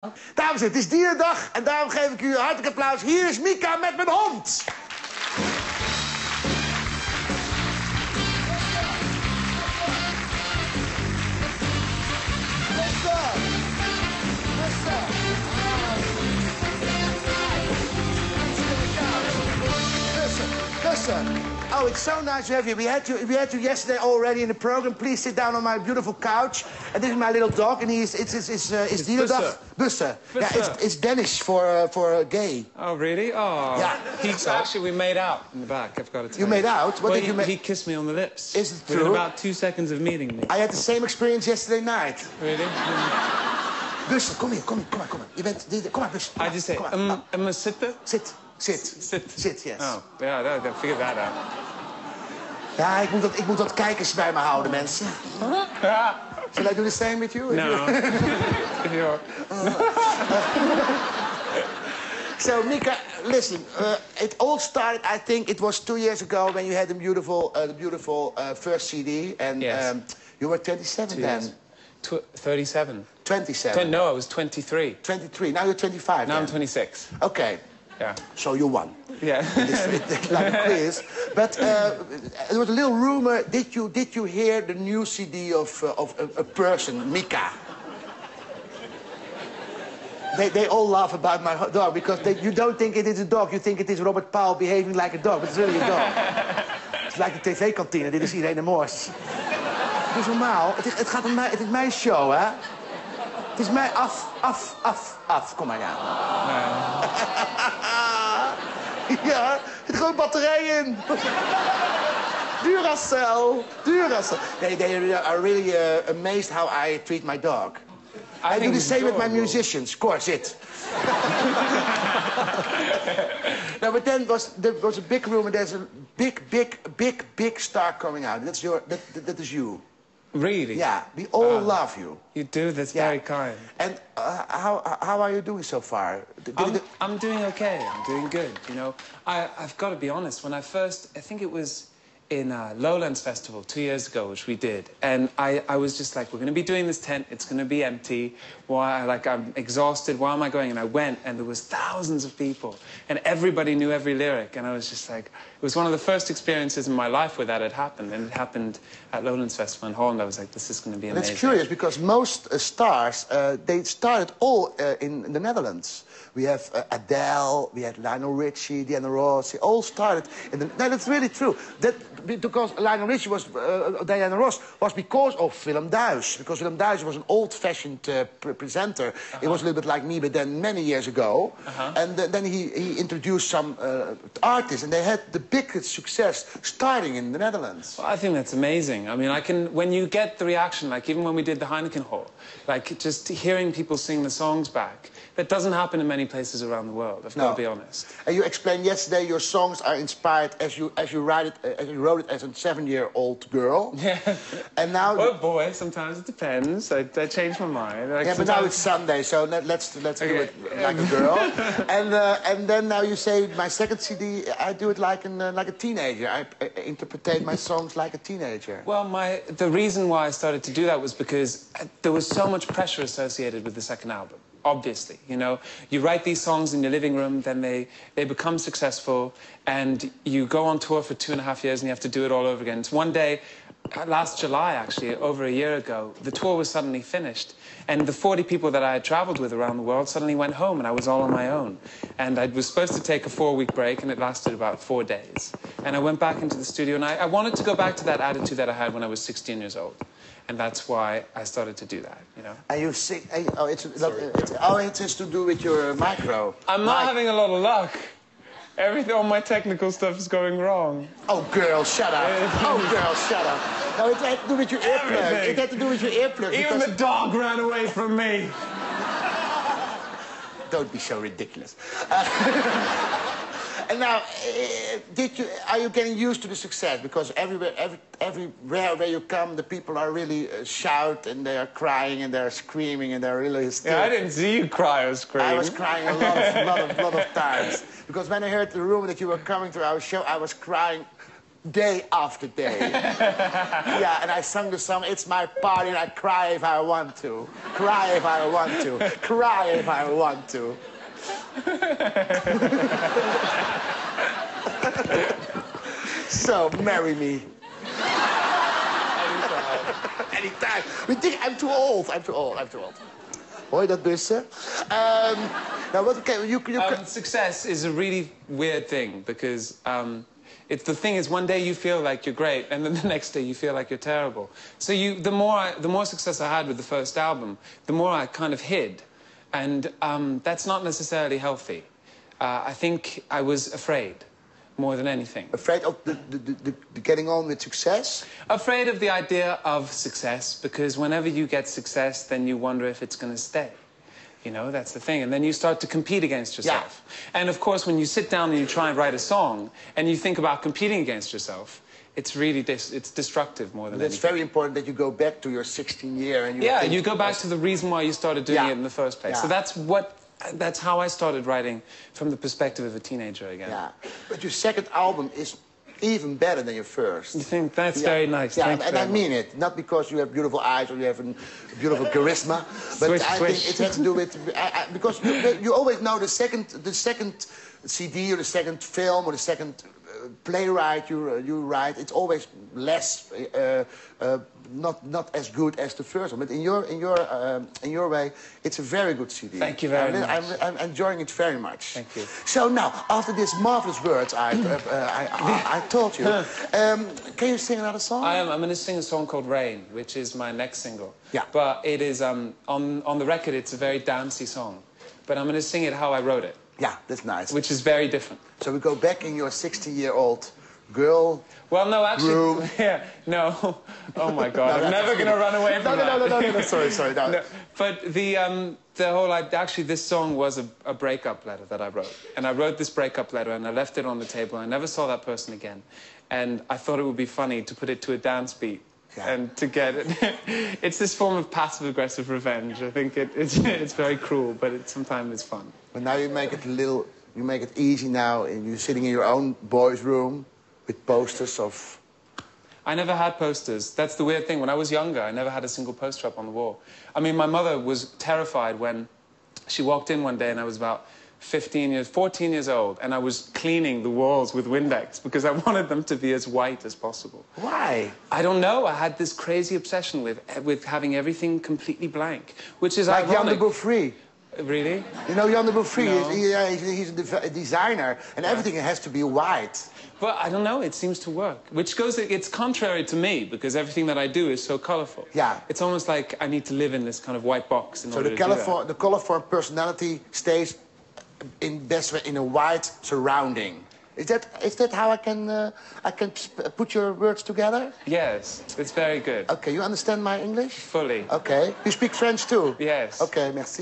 Dames en heren, het is dierendag en daarom geef ik u een hartelijk applaus. Hier is Mika met mijn hond. Listen. Oh, it's so nice to have you. We had you yesterday already in the program. Please sit down on my beautiful couch. And this is my little dog, and it's dierendag. Busse. Yeah, it's Danish for gay. Oh, really? Oh. Yeah. Actually, we made out in the back, I've got to tell you. You made out? What did you make? He kissed me on the lips. Is it true? Within about 2 seconds of meeting me. I had the same experience yesterday night. Really? Busse, kom hier. Kom maar, Busse. I just say, zitten? Sit, yes. Oh, yeah, I figured that out. Ja, ik moet wat kijkers bij me houden, mensen. Shall I do the same with you? No. So, Mika, listen. It all started, I think it was 2 years ago when you had the beautiful first CD. And yes. You were 27 then. 37. 27. No, I was 23. 23. Now you're 25. Now then. I'm 26. Okay. Yeah. So you won. Yeah. Like a quiz. But there was a little rumor. Did you hear the new CD of a person, Mika? They all laugh about my dog because you don't think it is a dog. You think it is Robert Powell behaving like a dog, but it's really a dog. It's like de tv-kantine. Dit is Irene Moors. Het is normaal. Het gaat om mij. Het is mijn show, hè? Het is mij af. Kom maar, ja. Ja, er zit gewoon batterij in. Duracell. They are really amazed how I treat my dog. I do the same with my musicians. Of course, it. No, but then there was a big rumor. There's a big star coming out. That is you. Really? Yeah, we all love you. You do? That's very kind. And how are you doing so far? I'm doing okay. I'm doing good, you know. I've got to be honest. When I think it was in Lowlands Festival 2 years ago, which we did. And I was just like, we're going to be doing this tent. It's going to be empty. Why? Like, I'm exhausted. Why am I going? And I went, and there was thousands of people. And everybody knew every lyric. And I was just like, it was one of the first experiences in my life where that had happened. And it happened at Lowlands Festival in Holland. I was like, this is going to be amazing. It's curious, because most stars, they started all in the Netherlands. We have Adele, we had Lionel Richie, Diana Ross. They all started in the... No, that's really true. Because Lionel Richie was... Diana Ross was because of Willem Duis. Because Willem Duis was an old-fashioned presenter. It was a little bit like me, but then many years ago. And then he introduced some artists, and they had the biggest success starting in the Netherlands. Well, I think that's amazing. I mean, when you get the reaction, like even when we did the Heineken Hall, like just hearing people sing the songs back, that doesn't happen in many places around the world, I've got to be honest. And you explained yesterday your songs are inspired as you wrote it as a 7-year-old girl. Yeah. And now... Well, boy, sometimes it depends. I change my mind. Like, yeah, but now it's Sunday, so let's do it like a girl. And then now you say, my second CD, I do it like a teenager. I interpret my songs like a teenager. Well, the reason why I started to do that was because there was so much pressure associated with the second album. Obviously, you know, you write these songs in your living room, then they become successful, and you go on tour for 2.5 years and you have to do it all over again. It's one day, last July actually, over a year ago, the tour was suddenly finished, and the 40 people that I had traveled with around the world suddenly went home, and I was all on my own. And I was supposed to take a 4-week break, and it lasted about 4 days. And I went back into the studio, and I wanted to go back to that attitude that I had when I was 16 years old. And that's why I started to do that, you know. And you sing... it has to do with your micro. I'm not having a lot of luck. All my technical stuff is going wrong. Oh, girl, shut up. Oh, girl, shut up. No, it had to do with your earplug. It had to do with your earplug. Even the dog ran away from me. Don't be so ridiculous. And now, are you getting used to the success? Because everywhere where you come, the people are really shout, and they are crying, and they're screaming, and they're really hysterical. Yeah, I didn't see you cry or scream. I was crying a lot of times. Because when I heard the rumor that you were coming to our show, I was crying day after day. Yeah, and I sung the song, It's My Party, and I cry if I want to. Cry if I want to. Cry if I want to. So, marry me. Anytime. We think I'm too old. Hoor je dat bussen? Now, what, okay, success is a really weird thing because it's the thing is one day you feel like you're great and then the next day you feel like you're terrible. So the more success I had with the first album, the more I kind of hid, and that's not necessarily healthy. I think I was afraid more than anything. Afraid of the getting on with success? Afraid of the idea of success, because whenever you get success, then you wonder if it's going to stay. You know, that's the thing. And then you start to compete against yourself. Yeah. And of course, when you sit down and you try and write a song, and you think about competing against yourself, it's really it's destructive more than anything. It's very important that you go back to your 16 year and you go back to the reason why you started doing it in the first place. Yeah. So that's how I started writing from the perspective of a teenager again. Yeah, but your second album is even better than your first. You think? That's very nice. Yeah, and I mean it. Not because you have beautiful eyes or you have a beautiful charisma, but I think it has to do with because you always know the second CD or the second film or the second playwright you write. It's always less, not as good as the first one. But in your way, it's a very good CD. Thank you very much. I'm enjoying it very much. Thank you. So now, after these marvelous words I told you, can you sing another song? I'm going to sing a song called Rain, which is my next single. Yeah. But it is on the record. It's a very dancey song, but I'm going to sing it how I wrote it. Yeah, that's nice. Which is very different. So we go back in your 60-year-old girl. Well, no, actually, room. Yeah, no. Oh my God, I'm never gonna run away from that. No. Sorry, no. No. But the whole actually, this song was a breakup letter that I wrote, and I wrote this breakup letter and I left it on the table. I never saw that person again, and I thought it would be funny to put it to a dance beat. Yeah. And to get it, it's this form of passive-aggressive revenge. I think it's very cruel, but sometimes it's fun. But now you make it you make it easy now, and you're sitting in your own boys' room with posters of... I never had posters. That's the weird thing. When I was younger, I never had a single poster up on the wall. I mean, my mother was terrified when she walked in one day, and I was about 14 years old, and I was cleaning the walls with Windex because I wanted them to be as white as possible. Why? I don't know. I had this crazy obsession with having everything completely blank, which is like ironic. Jan de Beaufry. Really? You know Jan de Beaufry? No. He's a designer, and everything has to be white. But I don't know, it seems to work. It's contrary to me, because everything that I do is so colorful. Yeah. It's almost like I need to live in this kind of white box in order to do that. So the colorful personality stays in a white surrounding. Is that how I can put your words together? Yes, it's very good. Okay, you understand my English? Fully. Okay. You speak French too? Yes. Okay, merci.